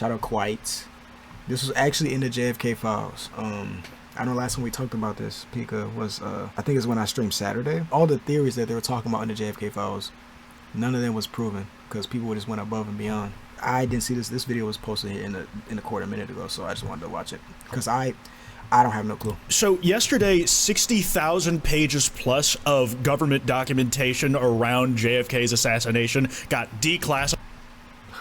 Shout out Quite. This was actually in the JFK files. I know last time we talked about this, Pika, was I think it's when I streamed Saturday. All the theories that they were talking about in the JFK files, none of them was proven because people just went above and beyond. I didn't see this. This video was posted here in the court a minute ago, so I just wanted to watch it because I don't have no clue. So yesterday, 60,000 pages plus of government documentation around JFK's assassination got declassified.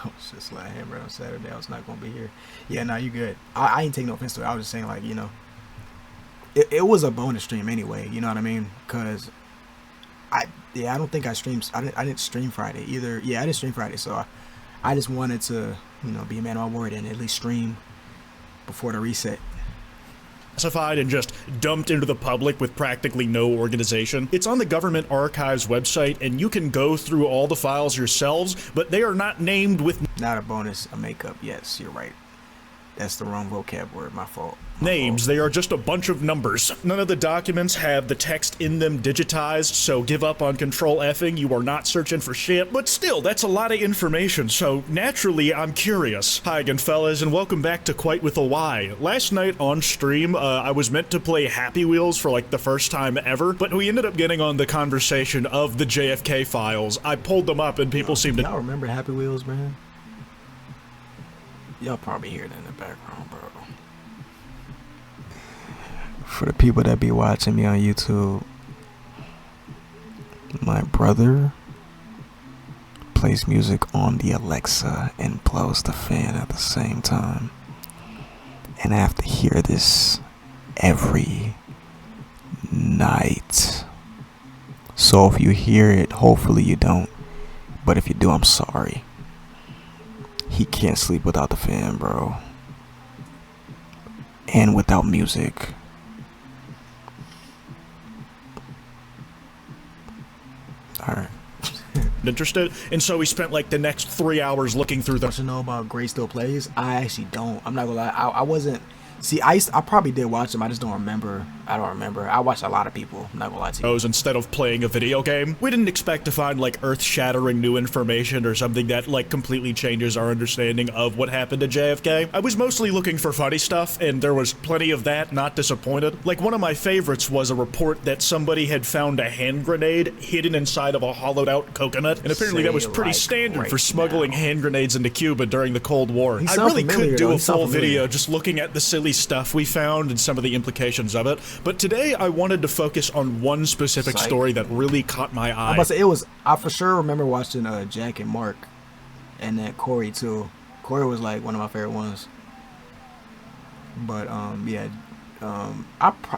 I was just like, hey, bro, on Saturday I was not gonna be here. Yeah, nah, you good. I ain't taking no offense to it. I was just saying, like, you know, it was a bonus stream anyway. You know what I mean? Cause I don't think I streamed. I didn't stream Friday either. Yeah, I didn't stream Friday, so I just wanted to, you know, be a man of my word and at least stream before the reset. Classified and just dumped into the public with practically no organization. It's on the government archives website and you can go through all the files yourselves, but they are not named with not a bonus, a makeup. Yes, you're right. That's the wrong vocab word. My fault. Names. They are just a bunch of numbers. None of the documents have the text in them digitized, so give up on control Fing. You are not searching for shit. But still, that's a lot of information, so naturally, I'm curious. Hi again, fellas, and welcome back to Quite with a Y. Last night on stream, I was meant to play Happy Wheels for like the first time ever, but we ended up getting on the conversation of the JFK files. I pulled them up and people seemed to— Y'all remember Happy Wheels, man? Y'all probably hear it in the background, bro. For the people that be watching me on YouTube, my brother plays music on the Alexa and blows the fan at the same time. And I have to hear this every night. So if you hear it, hopefully you don't. But if you do, I'm sorry. He can't sleep without the fan, bro. And without music. Alright. interested, and so we spent like the next 3 hours looking through the— What you know about Gray Still Plays? I actually don't. I'm not gonna lie. I wasn't. See, I probably did watch them. I just don't remember. I don't remember. I watched a lot of people. I'm not gonna lie to you. Instead of playing a video game. We didn't expect to find like earth-shattering new information or something that like completely changes our understanding of what happened to JFK. I was mostly looking for funny stuff, and there was plenty of that, not disappointed. Like one of my favorites was a report that somebody had found a hand grenade hidden inside of a hollowed out coconut, and apparently that was pretty standard for smuggling hand grenades into Cuba during the Cold War. I really could do a full video just looking at the silly stuff we found and some of the implications of it, but today I wanted to focus on one specific story that really caught my eye. I'm about to say I for sure remember watching Jack and Mark, and then Corey too. Corey was like one of my favorite ones. But yeah.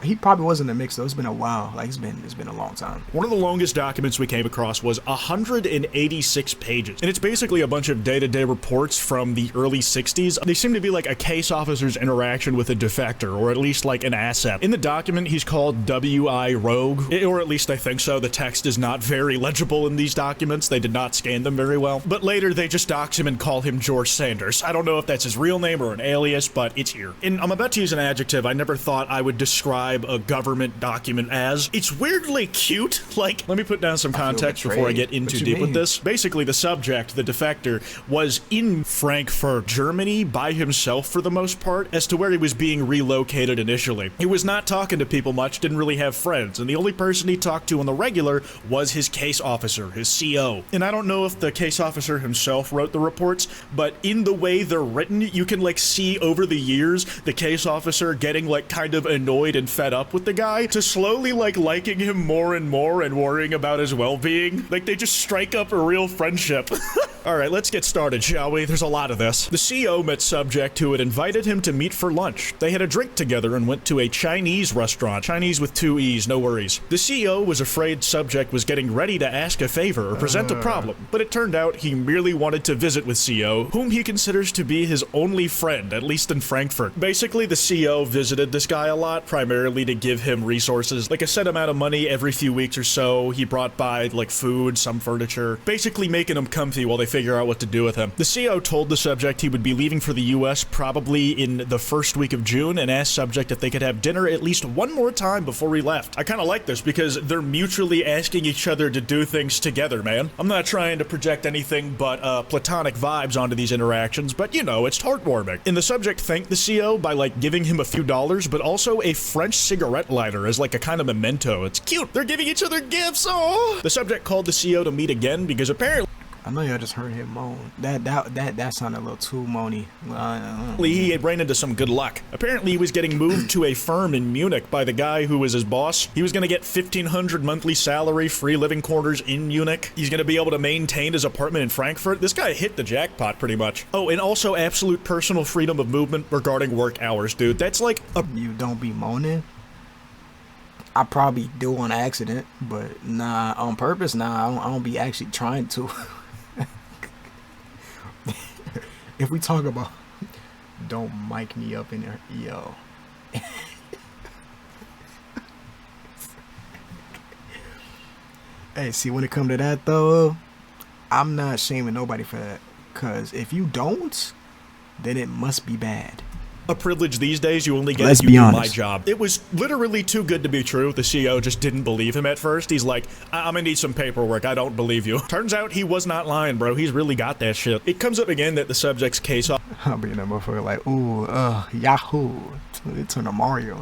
He probably was in the mix though. It's been a while. Like it's been a long time. One of the longest documents we came across was 186 pages, and it's basically a bunch of day-to-day reports from the early 60s. They seem to be like a case officer's interaction with a defector, or at least like an asset. In the document, he's called W.I. Rogue, or at least I think so. The text is not very legible in these documents. They did not scan them very well. But later, they just dox him and call him George Sanders. I don't know if that's his real name or an alias, but it's here. And I'm about to use an adjective I never thought I would describe a government document as. It's weirdly cute. Like, let me put down some context before I get in too deep with this. Basically, the subject, the defector, was in Frankfurt, Germany by himself for the most part, as to where he was being relocated initially. He was not talking to people much, didn't really have friends, and the only person he talked to on the regular was his case officer, his CO. And I don't know if the case officer himself wrote the reports, but in the way they're written, you can like see over the years the case officer getting like kind of annoyed and fed up with the guy to slowly like liking him more and more and worrying about his well-being. Like they just strike up a real friendship. Alright, let's get started, shall we? There's a lot of this. The CO met subject who had invited him to meet for lunch. They had a drink together and went to a Chinese restaurant. Chinese with 2 E's, no worries. The CO was afraid subject was getting ready to ask a favor or present a problem, but it turned out he merely wanted to visit with CO, whom he considers to be his only friend, at least in Frankfurt. Basically, the CO visited this guy a lot, primarily to give him resources, like a set amount of money every few weeks or so. He brought by like food, some furniture, basically making him comfy while they figure out what to do with him. The CO told the subject he would be leaving for the US probably in the first week of June and asked subject if they could have dinner at least one more time before he left. I kind of like this because they're mutually asking each other to do things together, man. I'm not trying to project anything but platonic vibes onto these interactions, but you know, it's heartwarming. And the subject thanked the CO by like giving him a few dollars, but also a French cigarette lighter as like a kind of memento. It's cute. They're giving each other gifts. Oh. The subject called the CO to meet again because apparently I know y'all just heard him moan. That sounded a little too moany. he had ran into some good luck. Apparently he was getting moved to a firm in Munich by the guy who was his boss. He was going to get $1,500 monthly salary, free living quarters in Munich. He's going to be able to maintain his apartment in Frankfurt. This guy hit the jackpot pretty much. Oh, and also absolute personal freedom of movement regarding work hours, dude. That's like a... You don't be moaning? I probably do on accident, but nah, on purpose, nah, I don't be actually trying to. If we talk about don't mic me up in there, yo. Hey, see, when it come to that though, I'm not shaming nobody for that, cause if you don't, then it must be bad. A privilege these days you only get Let's if you be do honest. my job. It was literally too good to be true. The CO just didn't believe him at first. He's like, I'm gonna need some paperwork. I don't believe you. Turns out he was not lying, bro. He's really got that shit. It comes up again that the subject's case I'll be in that motherfucker like, ooh, Yahoo. It turned to Mario.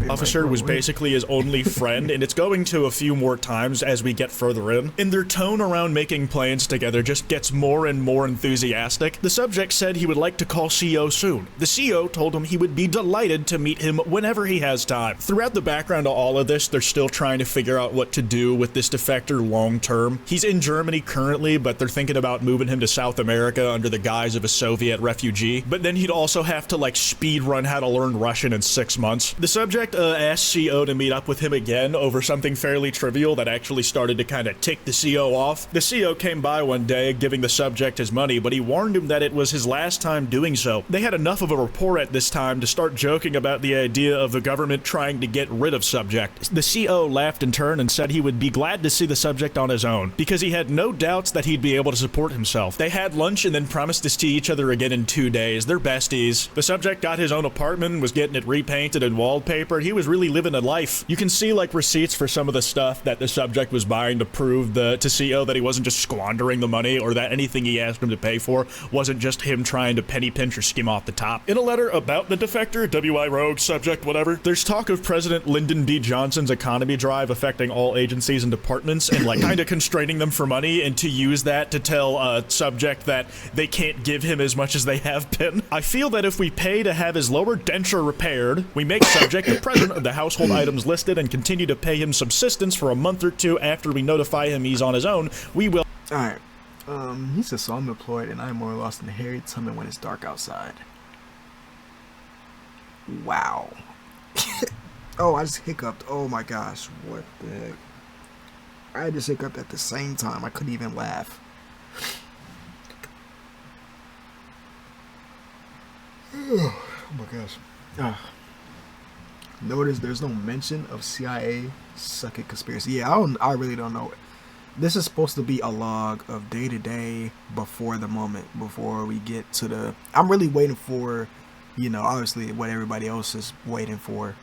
officer like, was basically his only friend, and it's going to a few more times as we get further in. And their tone around making plans together just gets more and more enthusiastic. The subject said he would like to call CO soon. The CO told him he would be delighted to meet him whenever he has time. Throughout the background of all of this, they're still trying to figure out what to do with this defector long term. He's in Germany currently, but they're thinking about moving him to South America under the guise of a Soviet refugee. But then he'd also have to like speed run how to learn Russian in 6 months. The subject asked CO to meet up with him again over something fairly trivial that actually started to kind of tick the CO off. The CO came by one day giving the subject his money, but he warned him that it was his last time doing so. They had enough of a rapport at this time to start joking about the idea of the government trying to get rid of subject. The CO laughed in turn and said he would be glad to see the subject on his own, because he had no doubts that he'd be able to support himself. They had lunch and then promised to see each other again in 2 days. They're besties. The subject got his own apartment and was getting it repainted and wallpapered. He was really living a life. You can see like receipts for some of the stuff that the subject was buying to prove to CO that he wasn't just squandering the money, or that anything he asked him to pay for wasn't just him trying to penny pinch or skim off the top. In a letter about the defector, WI Rogue, subject, whatever, there's talk of President Lyndon B. Johnson's economy drive affecting all agencies and departments and like kind of constraining them for money, and to use that to tell a subject that they can't give him as much as they have been. I feel that if we pay to have his lower denture repaired, we make subject the president of the household items listed and continue to pay him subsistence for a month or two after we notify him he's on his own, we will... Alright. He says, so I'm employed and I'm more lost than Harry. Tell me when it's dark outside. Wow. Oh, I just hiccuped. Oh my gosh. What the heck? I just hiccuped at the same time. I couldn't even laugh. Oh my gosh. Notice there's no mention of CIA sucking conspiracy. Yeah, I really don't know. This is supposed to be a log of day to day before the moment, before we get to the... I'm really waiting for, you know, obviously what everybody else is waiting for.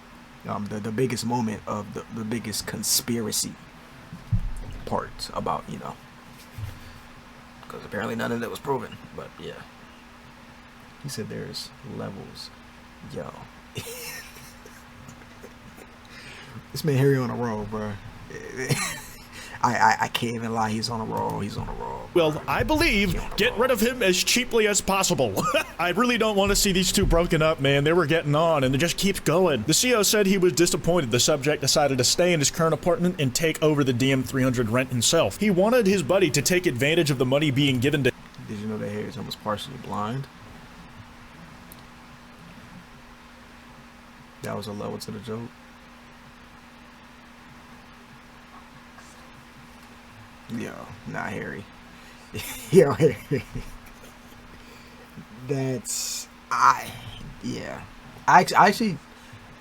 The biggest moment of the biggest conspiracy part about, you know. Because apparently none of it was proven, but yeah. He said there's levels. Yo. This man Harry on a roll, bro. I can't even lie. He's on a roll. He's on a roll. Well, I believe get rid of him as cheaply as possible. I really don't want to see these two broken up, man. They were getting on, and it just keeps going. The CO said he was disappointed the subject decided to stay in his current apartment and take over the DM300 rent himself. He wanted his buddy to take advantage of the money being given to... Did you know that Harry's almost partially blind? That was a level to the joke. Yo, not Harry. Yo, Harry. That's... yeah. I actually...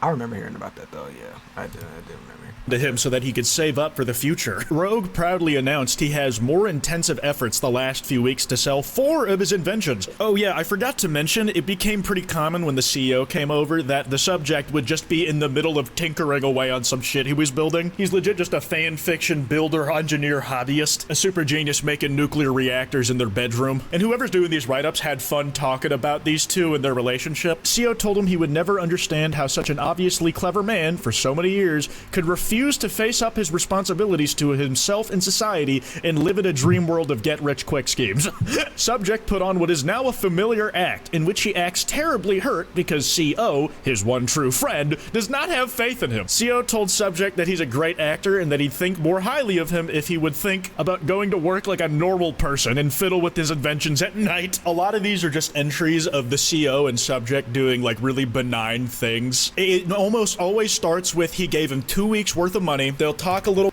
I remember hearing about that though. Yeah, I did remember. To him so that he could save up for the future. Rogue proudly announced he has more intensive efforts the last few weeks to sell 4 of his inventions. Oh yeah, I forgot to mention, it became pretty common when the CEO came over that the subject would just be in the middle of tinkering away on some shit he was building. He's legit just a fan fiction builder, engineer, hobbyist, a super genius making nuclear reactors in their bedroom. And whoever's doing these write-ups had fun talking about these two and their relationship. CEO told him he would never understand how such an obviously clever man, for so many years, could refuse to face up his responsibilities to himself and society and live in a dream world of get-rich-quick schemes. Subject put on what is now a familiar act, in which he acts terribly hurt because CO, his one true friend, does not have faith in him. CO told Subject that he's a great actor and that he'd think more highly of him if he would think about going to work like a normal person and fiddle with his inventions at night. A lot of these are just entries of the CO and Subject doing like really benign things. It almost always starts with he gave him 2 weeks worth of money. They'll talk a little.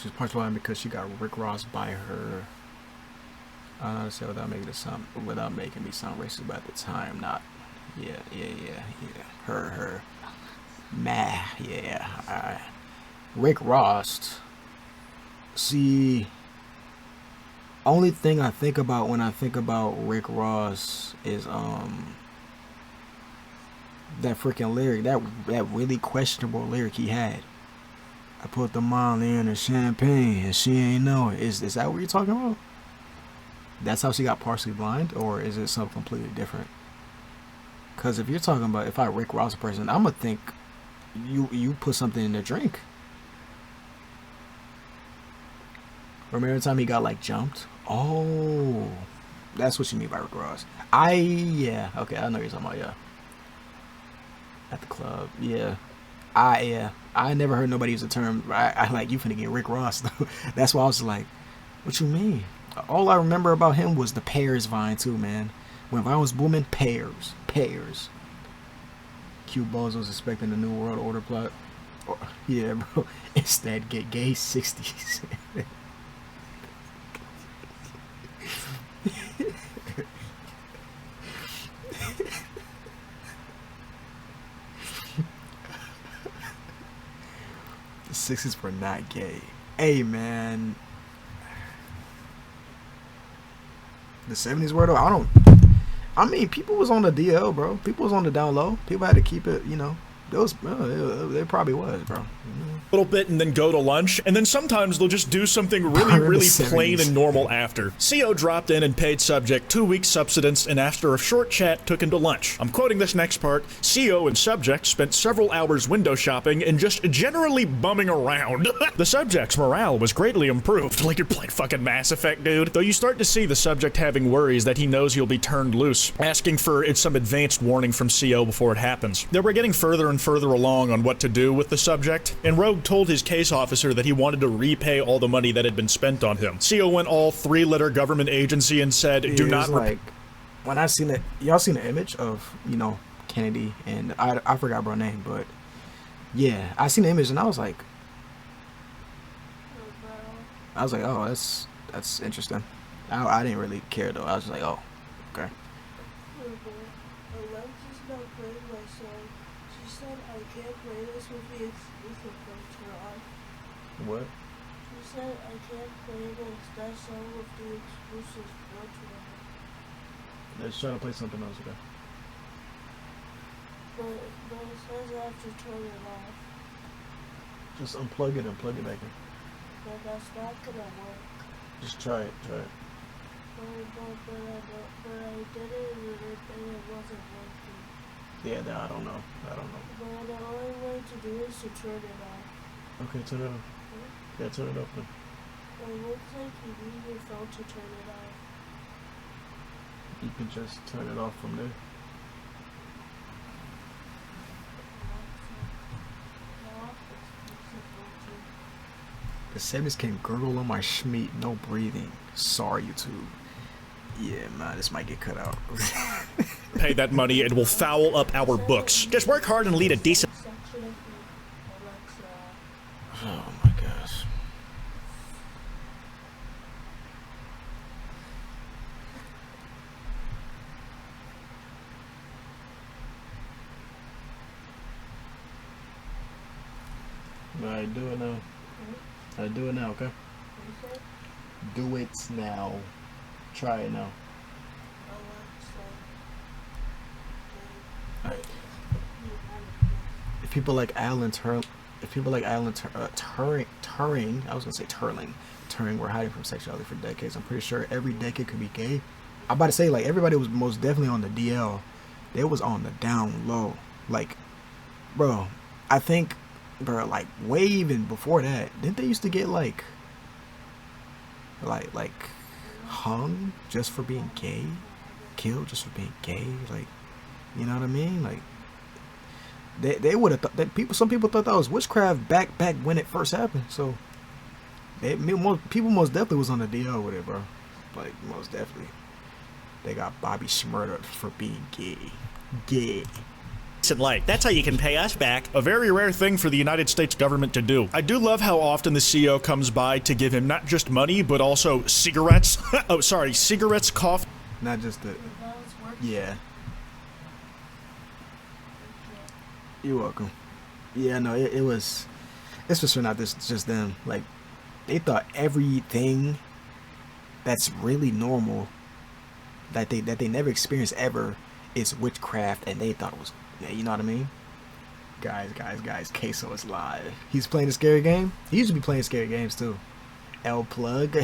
She's punchline because she got Rick Ross by her. I don't know how to say without making me sound racist, but at the time, not. Yeah. Her. Meh. Yeah. Rick Ross. See. Only thing I think about when I think about Rick Ross is that freaking lyric, that really questionable lyric he had. I put the Molly in her champagne and she ain't know it. Is that what you're talking about? That's how she got partially blind, or is it something completely different? Because if you're talking about if I Rick Ross a person, I'm gonna think you put something in the drink. Remember the time he got like jumped? Oh, that's what you mean by Rick Ross. Yeah, okay, I know what you're talking about. Yeah, at the club. Yeah. I never heard nobody use the term. I like you finna get Rick Ross though. That's why I was like, what you mean? All I remember about him was the pears vine too, man. When Vine was booming, pears. Q Balls was expecting the New World Order plot. Yeah, bro. Instead, get gay 60s. The 60s were not gay. Hey, man. The 70s were though. I mean, people was on the DL, bro. People was on the down low. People had to keep it, they probably was, bro. Little bit and then go to lunch, and then sometimes they'll just do something really plain and normal after. CO dropped in and paid Subject 2 weeks subsistence, and after a short chat took him to lunch. I'm quoting this next part. CO and Subject spent several hours window shopping and just generally bumming around. The Subject's morale was greatly improved, like you're playing fucking Mass Effect, dude. Though you start to see the Subject having worries that he knows he'll be turned loose, asking for some advanced warning from CO before it happens. They were getting further and further along on what to do with the Subject, and Rogue told his case officer that he wanted to repay all the money that had been spent on him. CO went all 3-letter government agency and said, do not. Like, when I seen it, y'all seen the image of, Kennedy, and I forgot her name, but yeah, I seen the image and I was like, oh, that's interesting. I didn't really care though. I was like, oh, okay. What? She said I can't play that song with the exclusive virtual. Let's try to play something else, okay? But it says I have to turn it off. Just unplug it and plug it back in. But that's not gonna work. Just try it. But I did it and it wasn't working. Yeah, I don't know. But the only way to do it is to turn it off. Okay, turn it off. Yeah, turn it off then. It looks like you need your phone to turn it off. You can just turn it off from there. The 70s can gurgle on my schmeat, no breathing. Sorry, YouTube. Yeah, man, this might get cut out. Pay that money and we'll foul up our books. Just work hard and lead a decent. Oh my gosh. Alright, do it now. Alright, do it now, okay? Do it now. Try it now. Alright. If people like Alan Turing, I was gonna say Turing were hiding from sexuality for decades. I'm pretty sure every decade could be gay. I'm about to say, like, everybody was most definitely on the DL. They was on the down low. Like, bro, I think, bro, like, way even before that, didn't they used to get, like hung just for being gay? Killed just for being gay? Like, you know what I mean? Like, they would have thought that some people thought that was witchcraft back when it first happened. So, people most definitely was on the DL with it, bro. Like, most definitely. They got Bobby murdered for being gay. Gay. Like, that's how you can pay us back. A very rare thing for the United States government to do. I do love how often the CEO comes by to give him not just money, but also cigarettes. Oh, sorry, cigarettes, coffee. Not just the... Yeah. You're welcome. Yeah, no, it was... It's for sure not just them. Like, they thought everything that's really normal, that they never experienced ever, is witchcraft, and they thought it was... Yeah, you know what I mean? Guys, Queso is live. He's playing a scary game? He used to be playing scary games, too. L plug.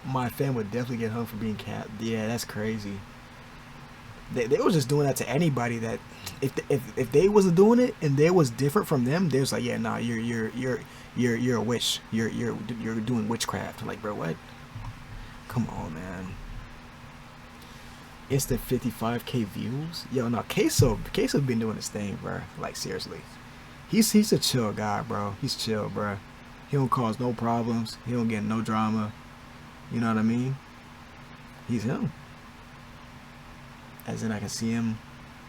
My fam would definitely get hung for being cat. Yeah, that's crazy. They was just doing that to anybody that... If they wasn't doing it, and they was different from them, they was like, yeah, nah, you're a witch. You're doing witchcraft. I'm like, bro, what? Come on, man. It's the 55K views. Yo, no, Queso been doing his thing, bro. Like, seriously, he's a chill guy, bro. He's chill, bro. He don't cause no problems. He don't get no drama. You know what I mean? He's him. As in, I can see him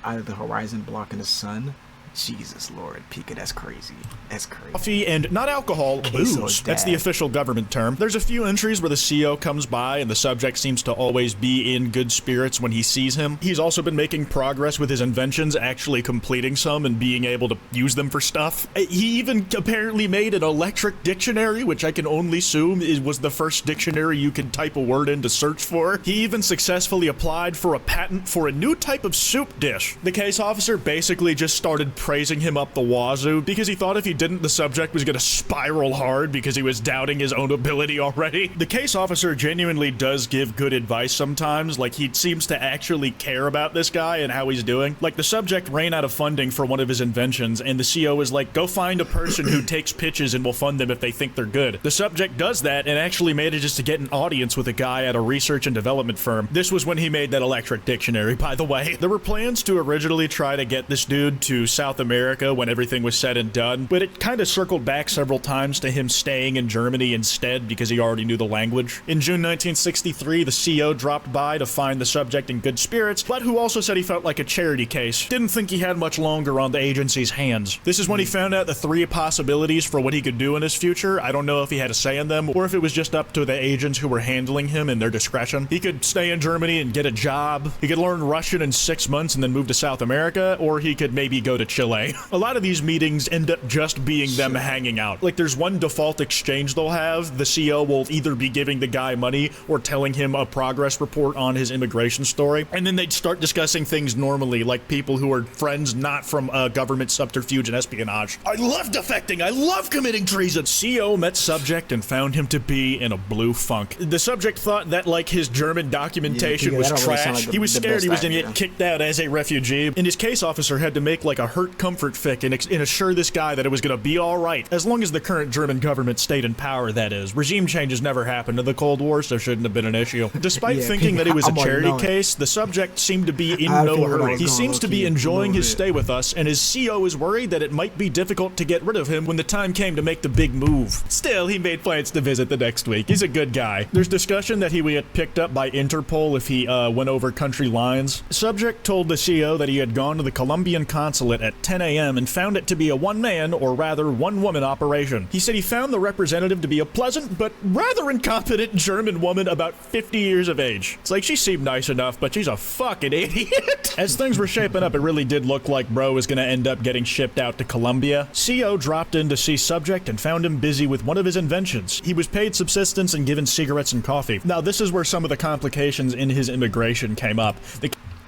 out of the horizon blocking the sun. Jesus Lord, Pika, that's crazy. That's crazy. Coffee and not alcohol, booze. That's the official government term. There's a few entries where the CEO comes by and the subject seems to always be in good spirits when he sees him. He's also been making progress with his inventions, actually completing some and being able to use them for stuff. He even apparently made an electric dictionary, which I can only assume was the first dictionary you could type a word in to search for. He even successfully applied for a patent for a new type of soup dish. The case officer basically just started praising him up the wazoo because he thought if he didn't, the subject was going to spiral hard because he was doubting his own ability already. The case officer genuinely does give good advice sometimes. Like, he seems to actually care about this guy and how he's doing. Like, the subject ran out of funding for one of his inventions, and the CEO was like, go find a person who takes pitches and we'll fund them if they think they're good. The subject does that and actually manages to get an audience with a guy at a research and development firm. This was when he made that electric dictionary, by the way. There were plans to originally try to get this dude to South America when everything was said and done, but it kind of circled back several times to him staying in Germany instead because he already knew the language. In June 1963, the CEO dropped by to find the subject in good spirits, but who also said he felt like a charity case. Didn't think he had much longer on the agency's hands. This is when he found out the 3 possibilities for what he could do in his future. I don't know if he had a say in them or if it was just up to the agents who were handling him and their discretion. He could stay in Germany and get a job. He could learn Russian in 6 months and then move to South America, or he could maybe go to Chile. A lot of these meetings end up just being them hanging out. Like, there's one default exchange they'll have. The CEO will either be giving the guy money or telling him a progress report on his immigration story, and then they'd start discussing things normally, like people who are friends not from government subterfuge and espionage. I love defecting! I love committing treason! CEO met subject and found him to be in a blue funk. The subject thought that, like, his German documentation was trash. He was scared he was gonna get kicked out as a refugee, and his case officer had to make, like, a hurt comfort fic and assure this guy that it was gonna be alright, as long as the current German government stayed in power, that is. Regime changes never happened in the Cold War, so shouldn't have been an issue. Despite thinking that it was a charity case, the subject seemed to be in no hurry. He seems to be enjoying his stay with us, and his CEO is worried that it might be difficult to get rid of him when the time came to make the big move. Still, he made plans to visit the next week. He's a good guy. There's discussion that he would get picked up by Interpol if he went over country lines. Subject told the CEO that he had gone to the Colombian consulate at 10 a.m. and found it to be a one-man, or rather one-woman operation. He said he found the representative to be a pleasant but rather incompetent German woman about 50 years of age. It's like, she seemed nice enough, but she's a fucking idiot. As things were shaping up, it really did look like bro was gonna end up getting shipped out to Colombia. CO dropped in to see subject and found him busy with one of his inventions. He was paid subsistence and given cigarettes and coffee. Now, this is where some of the complications in his immigration came up.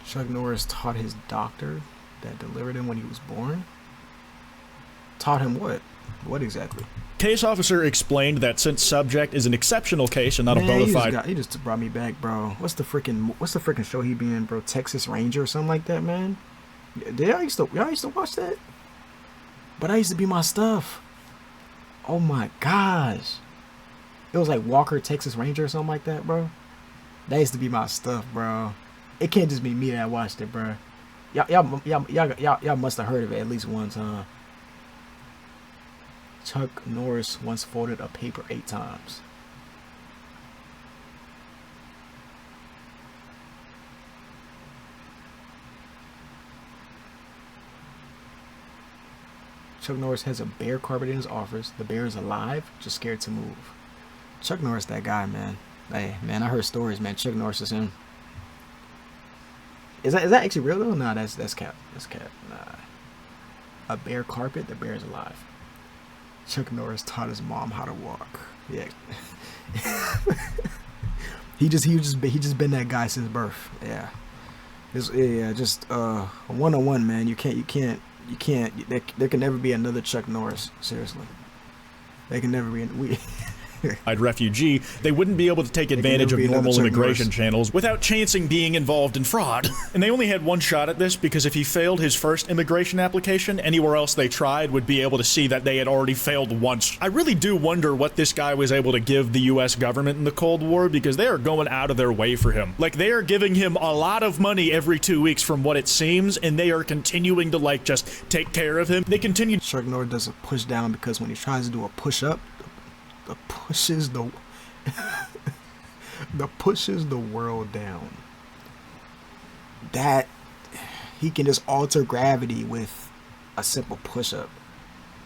Chuck Norris taught his doctor that delivered him when he was born? Taught him what? What exactly? Case officer explained that since subject is an exceptional case and not a bona fide... He just brought me back, bro. What's the freaking show he be in, bro? Texas Ranger or something like that, man? Y'all used to watch that? But that used to be my stuff. Oh my gosh. It was like Walker, Texas Ranger or something like that, bro. That used to be my stuff, bro. It can't just be me that watched it, bro. Y'all must have heard of it at least one time. Chuck Norris once folded a paper 8 times. Chuck Norris has a bear carpet in his office. The bear is alive, just scared to move. Chuck Norris, that guy, man. Hey, man, I heard stories, man. Chuck Norris is him. Is that actually real though? Nah, that's cap. That's cap. Nah. A bear carpet, the bear is alive. Chuck Norris taught his mom how to walk. Yeah. he just been that guy since birth. Yeah. Just one-on-one, man. You can't. There can never be another Chuck Norris. Seriously. They can never be. Refugee, they wouldn't be able to take advantage of normal immigration channels without chancing being involved in fraud. And they only had one shot at this because if he failed his first immigration application, anywhere else they tried would be able to see that they had already failed once. I really do wonder what this guy was able to give the US government in the Cold War, because they are going out of their way for him. Like, they are giving him a lot of money every 2 weeks from what it seems, and they are continuing to, like, just take care of him. They continue. Chuck Norris does a push down because when he tries to do a push up, pushes the world down. That he can just alter gravity with a simple push-up.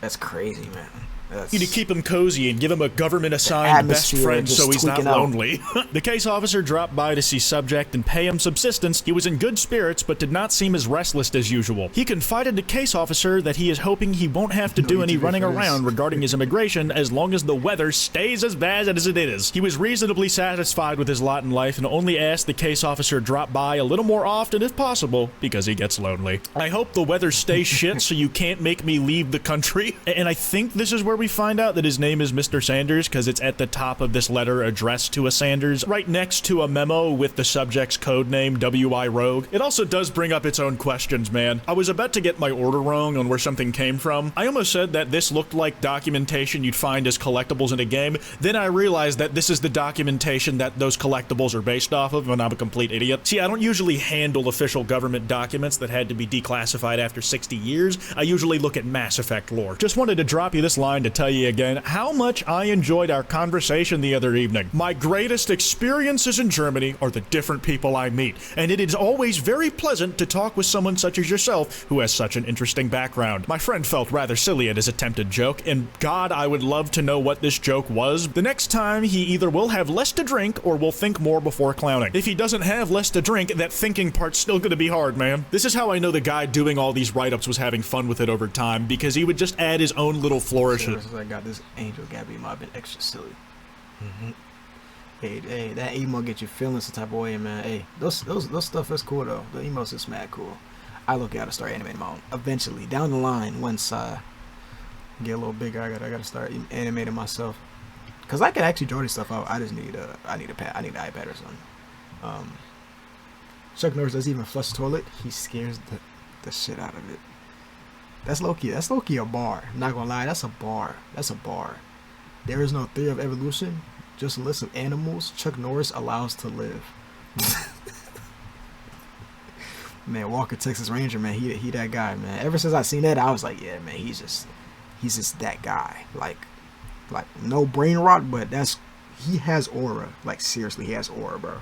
That's crazy, man. To keep him cozy and give him a government-assigned best friend so he's not lonely. The case officer dropped by to see subject and pay him subsistence. He was in good spirits, but did not seem as restless as usual. He confided to case officer that he is hoping he won't have to do any running around regarding his immigration as long as the weather stays as bad as it is. He was reasonably satisfied with his lot in life and only asked the case officer drop by a little more often if possible because he gets lonely. I hope the weather stays shit so you can't make me leave the country. And I think this is where we find out that his name is Mr. Sanders, because it's at the top of this letter addressed to a Sanders, right next to a memo with the subject's code name, W.I. Rogue. It also does bring up its own questions, man. I was about to get my order wrong on where something came from. I almost said that this looked like documentation you'd find as collectibles in a game. Then I realized that this is the documentation that those collectibles are based off of, and I'm a complete idiot. See, I don't usually handle official government documents that had to be declassified after 60 years. I usually look at Mass Effect lore. Just wanted to drop you this line to tell you again how much I enjoyed our conversation the other evening. My greatest experiences in Germany are the different people I meet, and it is always very pleasant to talk with someone such as yourself who has such an interesting background. My friend felt rather silly at his attempted joke, and God, I would love to know what this joke was. The next time, he either will have less to drink or will think more before clowning. If he doesn't have less to drink, that thinking part's still gonna be hard, man. This is how I know the guy doing all these write-ups was having fun with it over time, because he would just add his own little flourishes. I got this Angel Gabby might have been extra silly. Hey, that emo get you feeling some type of way, man. Hey, those stuff is cool though. The emos is mad cool. I look out to start animating my own. Eventually, down the line, once I get a little bigger, I gotta start animating myself. Cause I can actually draw this stuff out. I just need I need an iPad or something. Chuck Norris doesn't even flush the toilet. He scares the shit out of it. That's low-key a bar. I'm not gonna lie, that's a bar. There is no theory of evolution, just a list of animals Chuck Norris allows to live. Man, Walker, Texas Ranger, man, he that guy, man. Ever since I seen that, I was like, yeah, man, he's just that guy. Like no brain rot, but he has aura. Like seriously, he has aura, bro.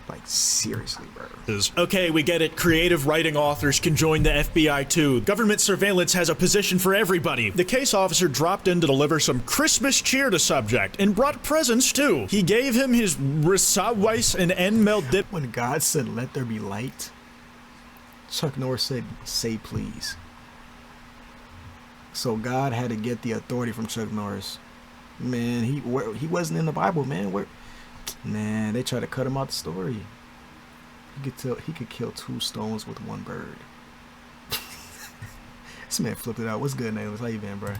Like, seriously, bro. Okay, we get it. Creative writing authors can join the FBI too. Government surveillance has a position for everybody. The case officer dropped in to deliver some Christmas cheer to subject and brought presents too. He gave him his Risawais and Enmel dip. When God said, "Let there be light," Chuck Norris said, "Say please." So God had to get the authority from Chuck Norris. Man, he wasn't in the Bible, man. Man, they tried to cut him out the story. He could kill 2 stones with 1 bird. This man flipped it out. What's good, Nails? How you been, bro?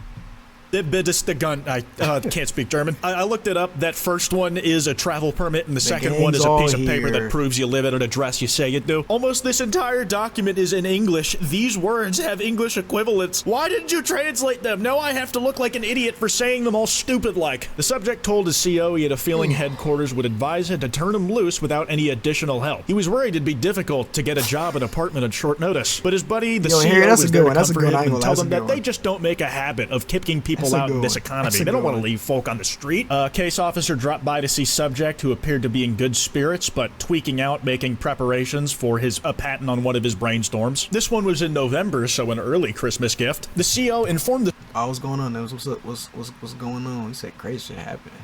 The gun. I can't speak German. I looked it up. That first one is a travel permit, and the second one is a piece of paper that proves you live at an address you say you do. Almost this entire document is in English. These words have English equivalents. Why didn't you translate them? Now I have to look like an idiot for saying them all stupid-like. The subject told his CO he had a feeling headquarters would advise him to turn him loose without any additional help. He was worried it'd be difficult to get a job at an apartment at short notice. But his buddy, the CO, was there to comfort him and tell them that they just don't make a habit of kicking people out in this economy. They don't want to leave folk on the street. A case officer dropped by to see subject, who appeared to be in good spirits, but tweaking out, making preparations for a patent on one of his brainstorms. This one was in November, so an early Christmas gift. The CO informed the... Oh, what's going on? What's up? What's going on? He said crazy shit happened.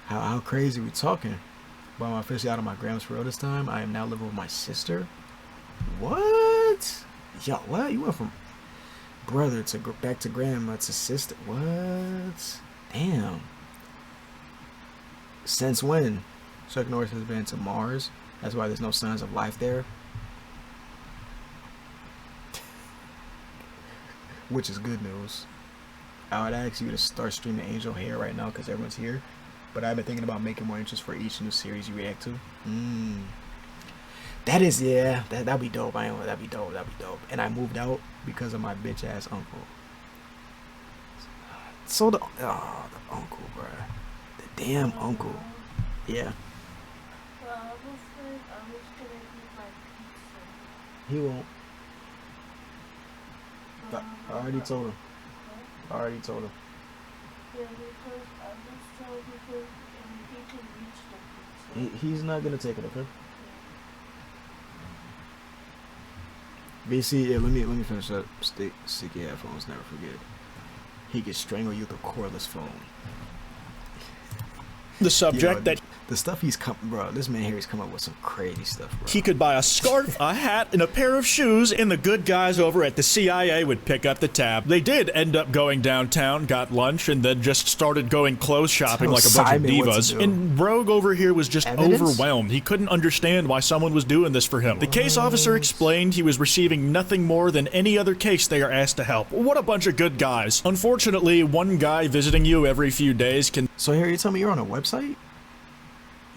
How crazy we talking? Well, I'm officially out of my grams for real this time. I am now living with my sister. What? Yo, what? You went from brother to back to grandma to sister. What? Damn. Since when? Chuck Norris has been to Mars. That's why there's no signs of life there. Which is good news. I would ask you to start streaming Angel Hair right now because everyone's here. But I've been thinking about making more interest for each new series you react to. That is, yeah, that'd be dope. That'd be dope. And I moved out because of my bitch ass uncle. So the uncle, bruh. The damn uncle. Yeah. Well, I was gonna eat my pizza. He won't. I already told him. Huh? I already told him. Yeah, because I was told because he can reach the pizza. He's not gonna take it, okay? BC, yeah, let me finish up. Sticky headphones, never forget. He could strangle you with a cordless phone. The subject that... The stuff he's bro, this man here, he's come up with some crazy stuff, bro. He could buy a scarf, a hat, and a pair of shoes, and the good guys over at the CIA would pick up the tab. They did end up going downtown, got lunch, and then just started going clothes shopping like a bunch of divas. And Rogue over here was just overwhelmed. He couldn't understand why someone was doing this for him. The case officer explained he was receiving nothing more than any other case they are asked to help. What a bunch of good guys. Unfortunately, one guy visiting you every few days can... So here, you tell me you're on a website?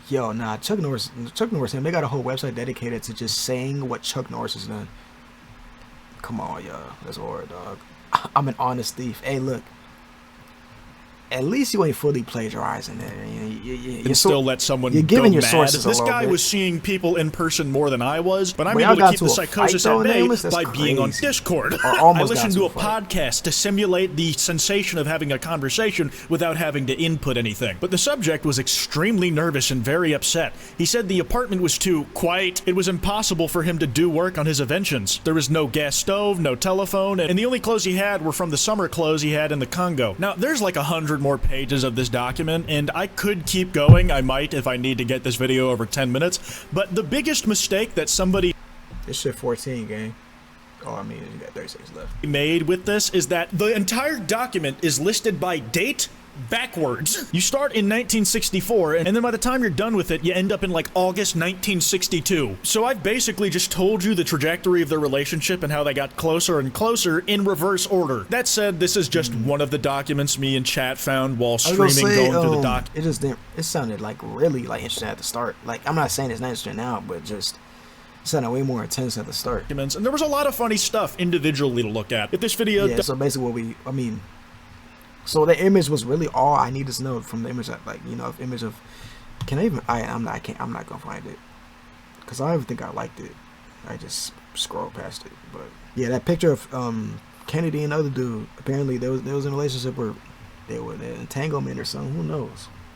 Yo, nah, Chuck Norris, they got a whole website dedicated to just saying what Chuck Norris has done. Come on, y'all. That's hard, dog. I'm an honest thief. Hey, look. At least you ain't fully plagiarizing it. You still let someone you're giving go your mad. sources This guy bit. was seeing people in person more than I was, but I'm able to keep the psychosis at bay by being on Discord. I listened to a podcast to simulate the sensation of having a conversation without having to input anything. But the subject was extremely nervous and very upset. He said the apartment was too quiet. It was impossible for him to do work on his inventions. There was no gas stove, no telephone, and the only clothes he had were from the summer clothes he had in the Congo. Now, there's like 100 more pages of this document, and I could keep going. I might if I need to get this video over 10 minutes. But the biggest mistake that somebody... This shit 14, gang. Oh, I mean, you got 30 seconds left. ...made with this is that the entire document is listed by date backwards. You start in 1964, and then by the time you're done with it, you end up in like August 1962. So I've basically just told you the trajectory of their relationship and how they got closer and closer in reverse order. That said, this is just one of the documents me and chat found while streaming going through the doc. It just didn't, it sounded like really like interesting at the start. Like, I'm not saying it's not interesting now, but just it sounded way more intense at the start. And there was a lot of funny stuff individually to look at. If this video... Yeah, so basically what so the image was really all I needed to know from the image, like, you know, image of, I'm not gonna find it, because I don't even think I liked it. I just scrolled past it. But yeah, that picture of Kennedy and the other dude, apparently there was a relationship where they were in entanglement or something, who knows.